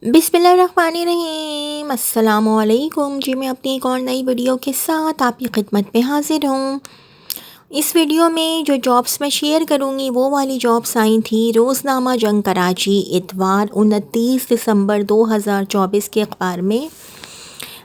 बिस्मिल्लाहिर्रहमानिर्रहीम अस्सलामुअलैकुम जी। मैं अपनी एक और नई वीडियो के साथ आपकी खिदमत में हाजिर हूँ। इस वीडियो में जो जॉब्स मैं शेयर करूँगी वो वाली जॉब्स आई थी रोज़नामा जंग कराची इतवार 29 दिसंबर 2024 के अखबार में।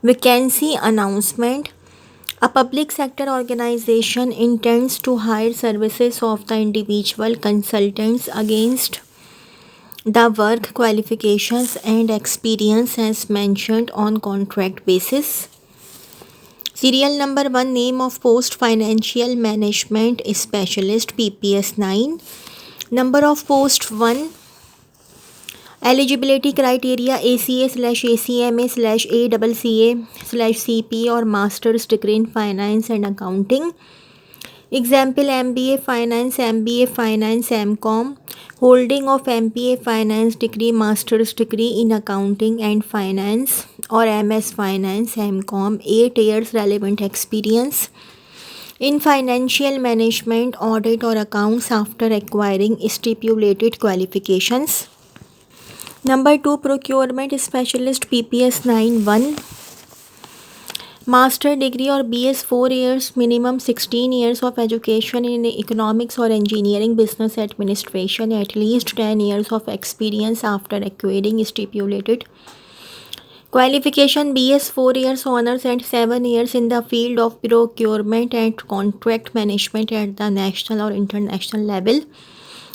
Vacancy announcement. A public sector organization intends to hire services of the individual consultants against the work qualifications and experience as mentioned on contract basis. Serial number 1, name of post financial management specialist PPS 9. Number of post 1. Eligibility criteria ACA/ACMA/ACCA/CP or master's degree in finance and accounting. Example MBA Finance, MBA Finance, MCom. Holding of MBA Finance degree, master's degree in accounting and finance or MS Finance, MCom. 8 years relevant experience in financial management, audit or accounts after acquiring stipulated qualifications. Number 2, procurement specialist PPS 9(1). Master degree or BS 4 years, minimum 16 years of education in economics or engineering, business administration, at least 10 years of experience after acquiring stipulated qualification. BS 4 years honors and 7 years in the field of procurement and contract management at the national or international level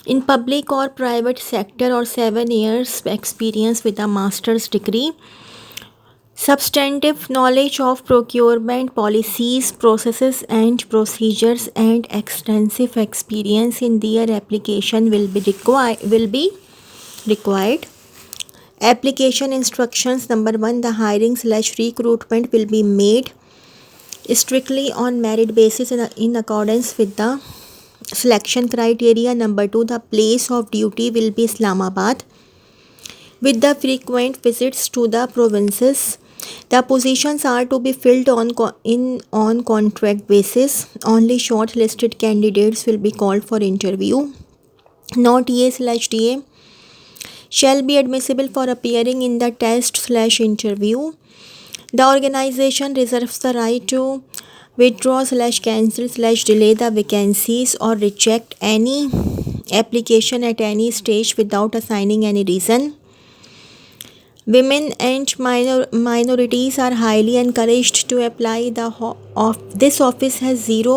in public or private sector, or 7 years experience with a master's degree. Substantive knowledge of procurement policies, processes and procedures, and extensive experience in their application will be required. Application instructions. Number 1, the hiring/recruitment will be made strictly on merit basis in accordance with the selection criteria. Number 2, the place of duty will be Islamabad with the frequent visits to the provinces. The positions are to be filled on contract basis. Only shortlisted candidates will be called for interview. Not TA/TA shall be admissible for appearing in the test/interview. The organization reserves the right to withdraw/cancel/delay the vacancies or reject any application at any stage without assigning any reason. Women and minorities are highly encouraged to apply. This office has zero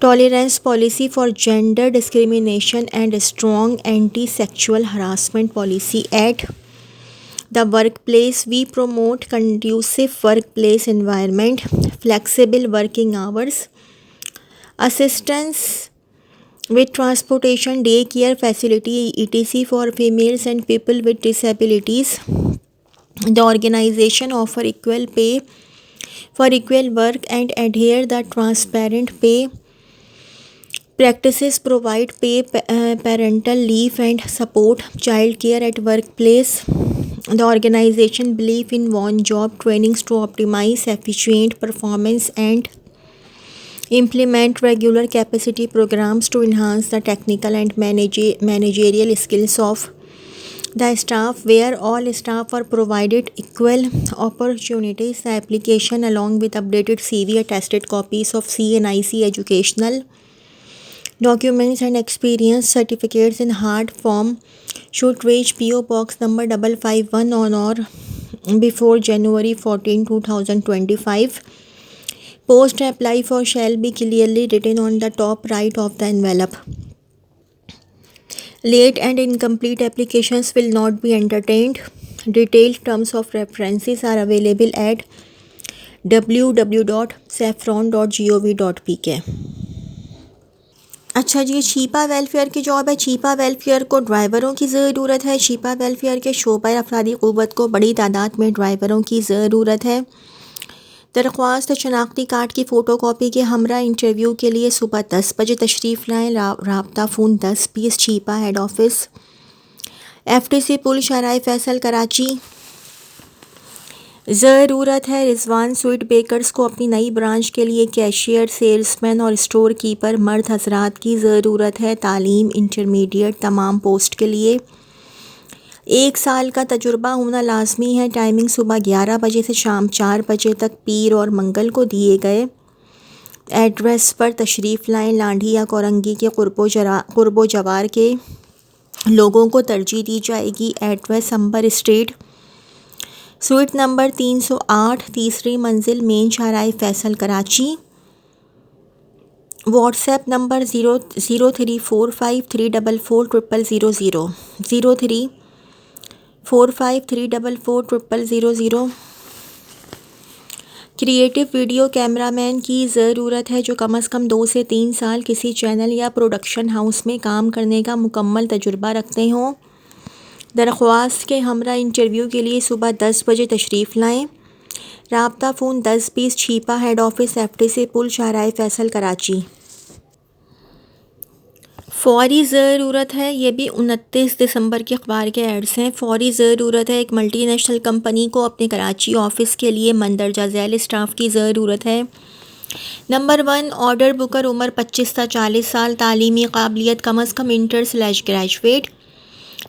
tolerance policy for gender discrimination and a strong anti-sexual harassment policy at the workplace. We promote conducive workplace environment, flexible working hours, assistance with transportation, daycare facility, etc. for females and people with disabilities. The organization offer equal pay for equal work and adhere the transparent pay practices, provide parental leave and support child care at workplace. The organization believe in on-job trainings to optimize efficient performance and implement regular capacity programs to enhance the technical and managerial skills of the staff, where all staff are provided equal opportunities. The application along with updated CV, attested copies of CNIC educational documents and experience certificates in hard form should reach PO Box number 551 on or before January 14, 2025. Post apply for shall be clearly written on the top right of the envelope. Late and incomplete applications will not be entertained. Detailed terms of references are available at www.saffron.gov.pk. अच्छा जी, Chhipa welfare की job है। Chhipa welfare को ड्राइवरों की ज़रूरत है। Chhipa welfare के शोबा अफरादी क़ुव्वत को बड़ी तादाद में ड्राइवरों की ज़रूरत है। दरख्वास्त शनाख्ती कार्ड की फ़ोटोकॉपी के हमरा इंटरव्यू के लिए सुबह 10 बजे तशरीफ़ लाएँ। राब्ता phone 10 20 Chhipa head office, FTC पुल शराय फैसल कराची। ज़रूरत है रिजवान स्वीट बेकर्स को अपनी नई ब्रांच के लिए कैशियर, सेल्समैन और स्टोर कीपर मर्द हजरात की ज़रूरत है। तालीम इंटरमीडिएट तमाम पोस्ट के लिए। 1 साल का तजुर्बा होना लाजमी है। टाइमिंग सुबह 11 बजे से शाम 4 बजे तक पीर और मंगल को दिए गए एड्रेस पर तशरीफ़ लाएं। लांढी या कोरंगी के कुर्बो जवार के लोगों को तरजीह दी जाएगी। Address Ambar street, suite number 308, तीसरी मंजिल, main Shahrah Faisal, Karachi. WhatsApp number 0345344000, 0345344000। Creative video cameraman की ज़रूरत है जो कम से कम 2 से 3 साल किसी चैनल या प्रोडक्शन हाउस में काम करने का मुकम्मल तजुर्बा रखते हों। दरख्वास्त के हमरा इंटरव्यू के लिए सुबह 10 बजे तशरीफ़ लाएं। राब्ता phone 1020 Chhipa, head office FTC पुल, शाहराह फैसल, कराची। फौरी ज़रूरत है, ये भी 29 दिसंबर के अखबार के एड्स हैं। फौरी ज़रूरत है, एक मल्टीनेशनल कंपनी को अपने कराची ऑफिस के लिए मंदरजा झैल स्टाफ की ज़रूरत है। नंबर 1 ऑर्डर बुकर, उम्र 25 से 40 साल, तालीमी काबिलियत कम अज़ कम इंटर/ग्रेजुएट।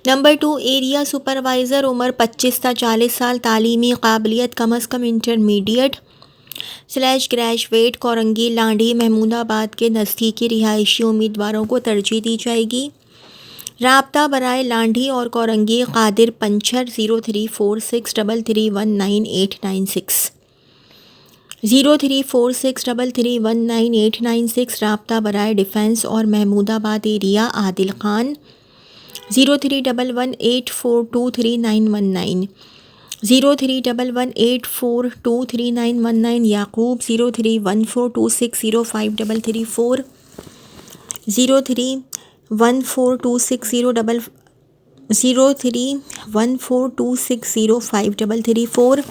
नंबर 2 एरिया सुपरवाइज़र, उम्र 25 से 40 साल, तालीमी काबिलियत कम अज़ कम इंटरमीडिएट/ग्रेजुएट, कोरंगी, लांढी, महमूदाबाद के नज़दीकी रिहायशी उम्मीदवारों को तरजीह दी जाएगी। राब्ता बराए लांढी और कोरंगी, कादिर पंचर, 0346331986, 0346331986। राब्ता बराए डिफेंस और महमूदाबाद एरिया, आदिल खान, 031184231919, 031184231919। याकूब, 0314260534, 0314260534।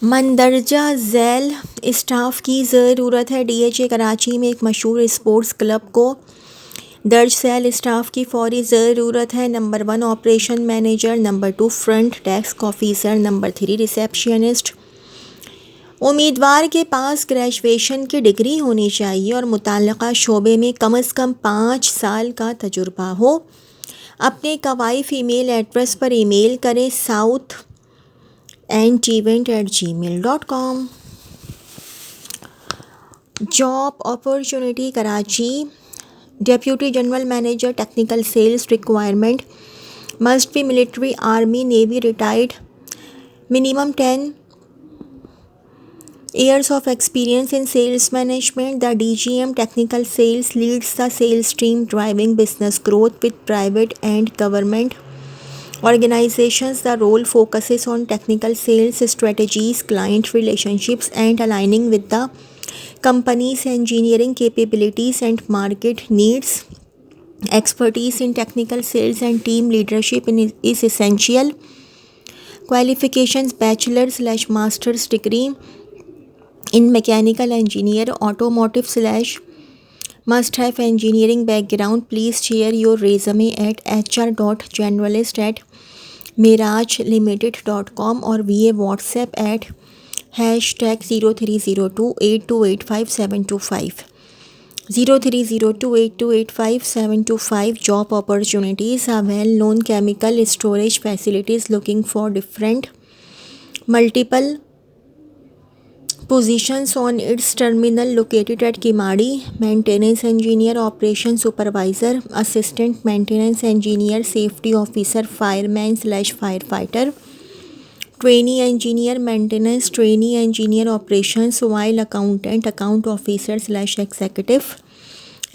मंदरजा झैल स्टाफ की ज़रूरत है। DHA कराची में एक मशहूर स्पोर्ट्स क्लब को दर्ज झैल स्टाफ की फौरी ज़रूरत है। Number 1 operation manager, number 2 front desk officer, number 3 receptionist. उम्मीदवार के पास ग्रेजुएशन की डिग्री होनी चाहिए और मुताल्लिक़ा शोबे में कम से कम 5 साल का तजुर्बा हो। अपने कवाइफ ईमेल एड्रेस पर ईमेल करें southantevent@gmail.com। Job opportunity Karachi, deputy general manager technical sales, requirement must be military, army, navy, retired, minimum 10 years of experience in sales management. The DGM technical sales leads the sales team, driving business growth with private and government organizations. The role focuses on technical sales strategies, client relationships, and aligning with the company's engineering capabilities and market needs. Expertise in technical sales and team leadership is essential. Qualifications: bachelor's/master's degree in mechanical engineer, automotive/must have engineering background. Please share your resume at hr.journalist@mirajlimited.com or via WhatsApp at #0302828575, 0302828575. Job opportunities: a well-known chemical storage facilities looking for different multiple positions on its terminal located at Kimadi. Maintenance engineer, operation supervisor, assistant maintenance engineer, safety officer, fireman/firefighter, trainee engineer, maintenance trainee engineer, operations, while accountant, account officer/executive.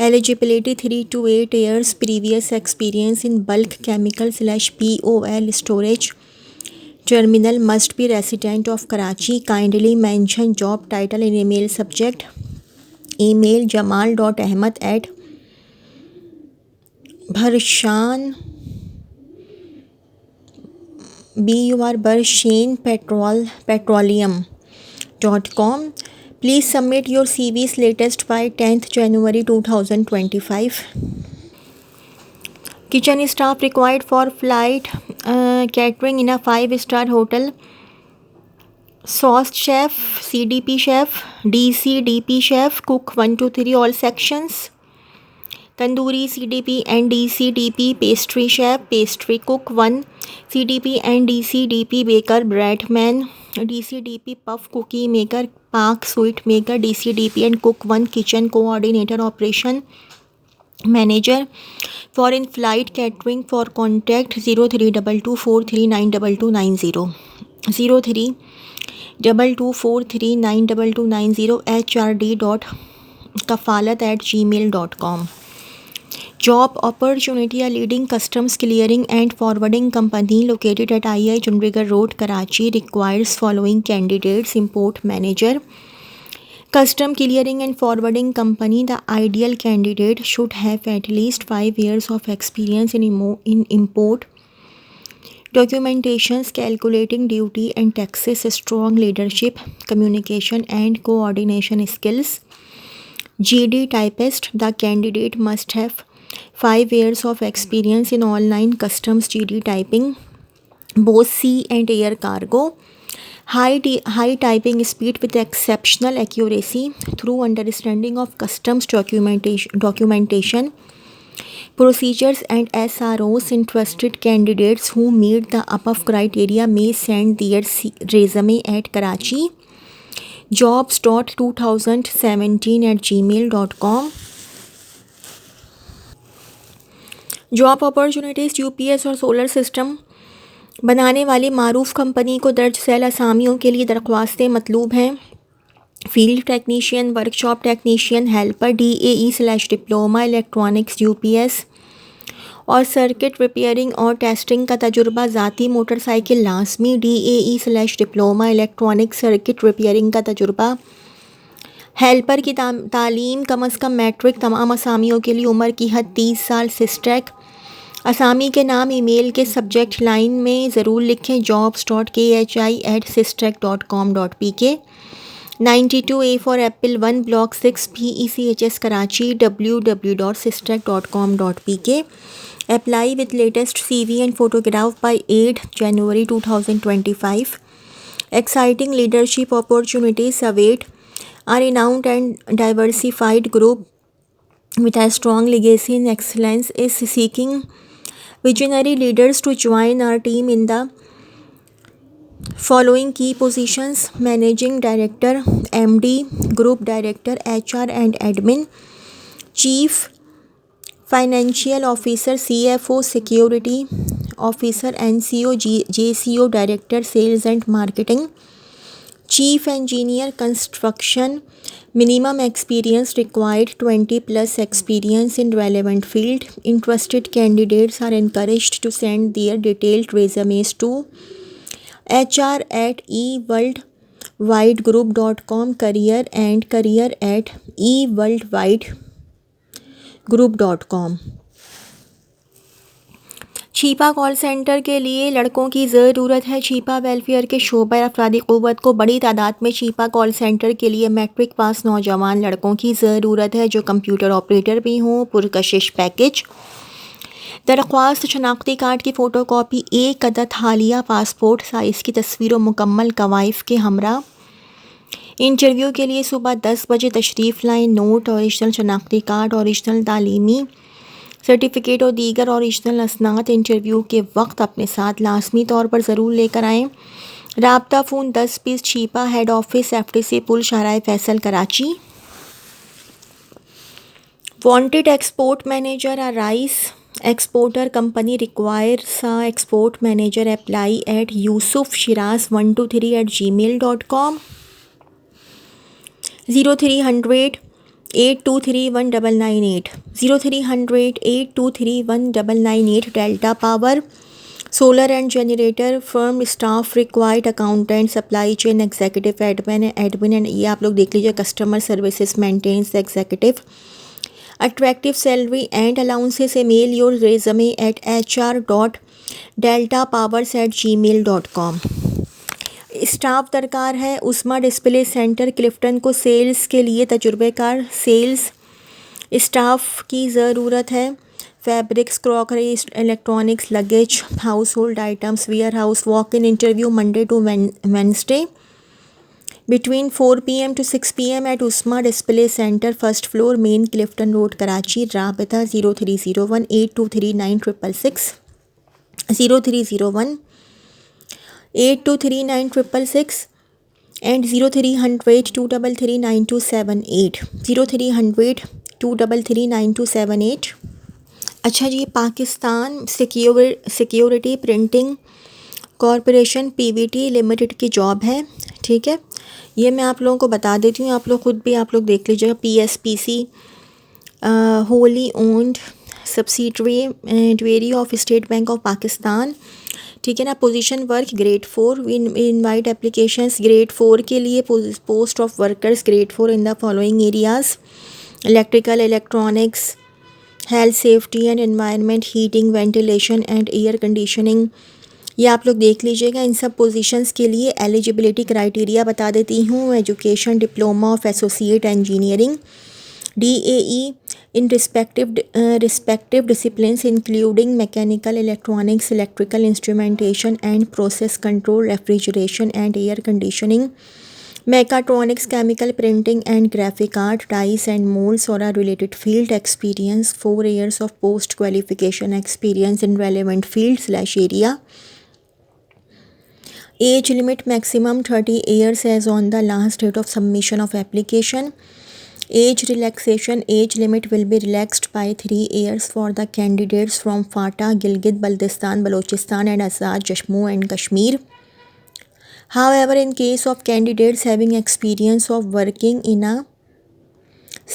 Eligibility: 3 to 8 years previous experience in bulk chemical/POL storage terminal. Must be resident of Karachi. Kindly mention job title in email subject. Email jamal.ahmed@barshanpetroleum.com. Please submit your CVs latest by 10th January 2025. Kitchen staff required for flight catering in a 5-star hotel. Sauce chef, CDP chef, DC, DP chef, cook 1 to 3 all sections. Tandoori CDP and DCDP pastry chef, pastry cook 1, CDP and DCDP baker, breadman, DCDP puff cookie maker, Park sweet maker, DCDP and cook 1, kitchen coordinator, operation manager. For in flight catering, for contact 0322439290, 0322439290, hrd.kafalat@gmail.com. Job opportunity: a leading customs clearing and forwarding company located at II Chandigarh Road, Karachi requires following candidates: import manager. Custom clearing and forwarding company, the ideal candidate should have at least 5 years of experience in import documentations, calculating duty and taxes, strong leadership, communication and coordination skills. GD typist, the candidate must have 5 years of experience in online customs GD typing, both sea and air cargo. High typing speed with exceptional accuracy through understanding of customs documentation procedures and SROs. Interested candidates who meet the above criteria may send their resume at Karachi jobs.2017@gmail.com. Job opportunities: UPS और solar system बनाने वाली मारूफ company को दर्ज cell असामियों के लिए दरख्वास्तें मतलूब हैं। Field technician, workshop technician, helper, DAE/डिप्लोमा इलेक्ट्रॉनिक्स UPS और सर्किट रिपेयरिंग और टेस्टिंग का तजुर्बा, ज़ाती मोटरसाइकिल लाजमी, DAE/डिप्लोमा इलेक्ट्रॉनिक्स सर्किट रिपेयरिंग का तजुर्बा। हेल्पर की तालीम कम अज़ कम मैट्रिक। तमाम असामियों के लिए उम्र की हद 30 साल। सिस्टेक। असामी के नाम ईमेल के सब्जेक्ट लाइन में ज़रूर लिखें jobs.khi@systec.com.pk। 92A for Apple 1 Block 6 PECHS Karachi, www.systec.com.pk. Apply with latest CV and photograph by 8 January 2025. Exciting leadership opportunities await. A renowned and diversified group with a strong legacy in excellence is seeking visionary leaders to join our team in the following key positions: Managing Director, MD, Group Director, HR and Admin, Chief Financial Officer, CFO, Security Officer, NCO, JCO, Director, Sales and Marketing, Chief Engineer, Construction. Minimum experience required: 20+ experience in relevant field. Interested candidates are encouraged to send their detailed resumes to hr@eworldwidegroup.com, career@eworldwidegroup.com. छिपा call centre के लिए लड़कों की ज़रूरत है। छिपा welfare के शोबा अफरादी क़ुव्वत को बड़ी तादाद में छिपा कॉल सेंटर के लिए मैट्रिक पास नौजवान लड़कों की ज़रूरत है जो कंप्यूटर ऑपरेटर भी हों। पुरकशिश पैकेज: दरख्वास्त: शनाख्ती कार्ड की फ़ोटोकॉपी, 1 अदद हालिया पासपोर्ट साइज़ की तस्वीरों मुकम्मल कवाइफ के हमरा। इंटरव्यू के लिए सुबह 10 बजे तशरीफ़ लाएँ। नोट: ओरिजिनल शनाख्ती कार्ड, ओरिजिनल तालीमी सर्टिफिकेट और दीगर ओरिजिनल असनाद इंटरव्यू के वक्त अपने साथ लाजमी तौर पर ज़रूर लेकर आएँ। राब्ता फ़ोन 10 पीस छिपा, हेड ऑफिस FTC पुल, Shahrah Faisal, Karachi. Wanted export manager, a rice exporter company requires a export manager. Apply at yusufshiraz123@gmail.com. 0300 8231998, 0300 8231998. Delta Power Solar and Generator Firm staff required: accountant, supply chain executive, admin and ये आप लोग देख लीजिए, customer services maintenance executive. Attractive salary and allowances. Email your resume at hr.deltapowers@gmail.com. Staff दरकार है। उस्मा display centre, Clifton को sales के लिए तजुर्बेकार सेल्स स्टाफ की ज़रूरत है। Fabrics, crockery, electronics, luggage, household items, warehouse. Walk in interview Monday to Wednesday. between 4 p.m. to 6 p.m. at Usma Display Center, first floor, Main Clifton Road, Karachi. Rabita 0301 8239 0301 8239 and 0300 233 9278 0300 233 9278। अच्छा जी, Pakistan security printing corporation PVT limited की job है। ठीक है, ये मैं आप लोगों को बता देती हूँ, आप लोग खुद भी आप लोग देख लीजिएगा। PSPC wholly owned subsidiary of State Bank of Pakistan. ठीक है ना। Position work grade 4, we invite applications grade 4 के लिए। Post of workers grade 4 in the following areas: electrical, electronics, health, safety and environment, heating, ventilation and air conditioning. ये आप लोग देख लीजिएगा। इन सब पोजीशंस के लिए एलिजिबिलिटी क्राइटेरिया बता देती हूँ। Education diploma of associate engineering, DAE in respective disciplines including mechanical, electronics, electrical instrumentation and process control, refrigeration and air conditioning, mechatronics, chemical printing and graphic art, dice and molds or a related field. Experience 4 years of post qualification experience in relevant field/area. Age limit maximum 30 years as on the last date of submission of application. Age relaxation: age limit will be relaxed by 3 years for the candidates from FATA, Gilgit, Baltistan, Balochistan and Azad, Jammu and Kashmir. However, in case of candidates having experience of working in a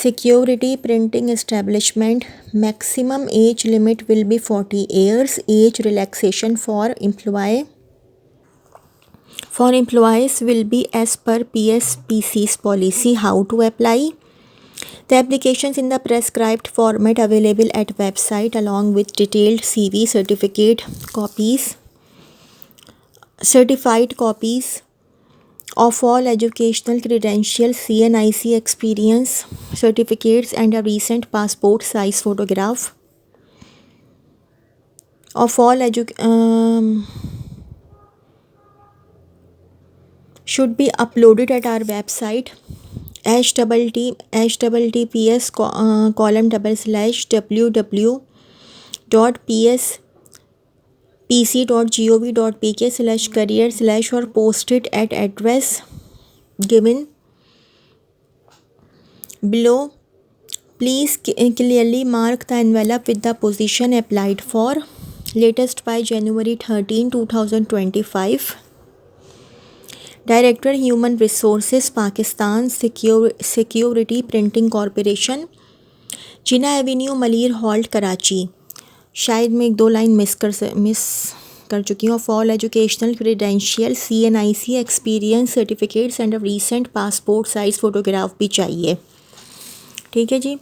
security printing establishment, maximum age limit will be 40 years. Age relaxation for employees will be as per PSPC's policy. How to apply? The applications in the prescribed format available at website along with detailed CV, certified copies of all educational credentials, CNIC experience certificates and a recent passport size photograph of all should be uploaded at our website https://www.pspc.gov.pk/career/ or posted at address given below. Please clearly mark the envelope with the position applied for. Latest by January 13, 2025. Director Human Resources, Pakistan Security Printing Corporation, Jinnah avenue, Malir halt, Karachi. शायद मैं 1-2 line miss कर चुकी हूँ। Of all educational credential, CNIC experience certificates and recent passport size photograph भी चाहिए। ठीक है जी।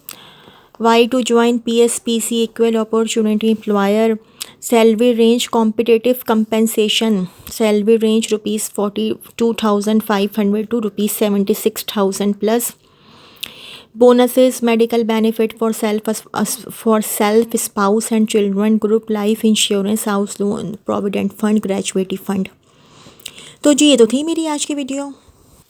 Why to join PSPC, equal opportunity employer. Salary range, competitive compensation. Salary range ₹42,500 to ₹76,000 plus. Bonuses, medical benefit for self, spouse and children, group life insurance, house loan, provident fund, gratuity fund. तो जी ये तो थी मेरी आज की video.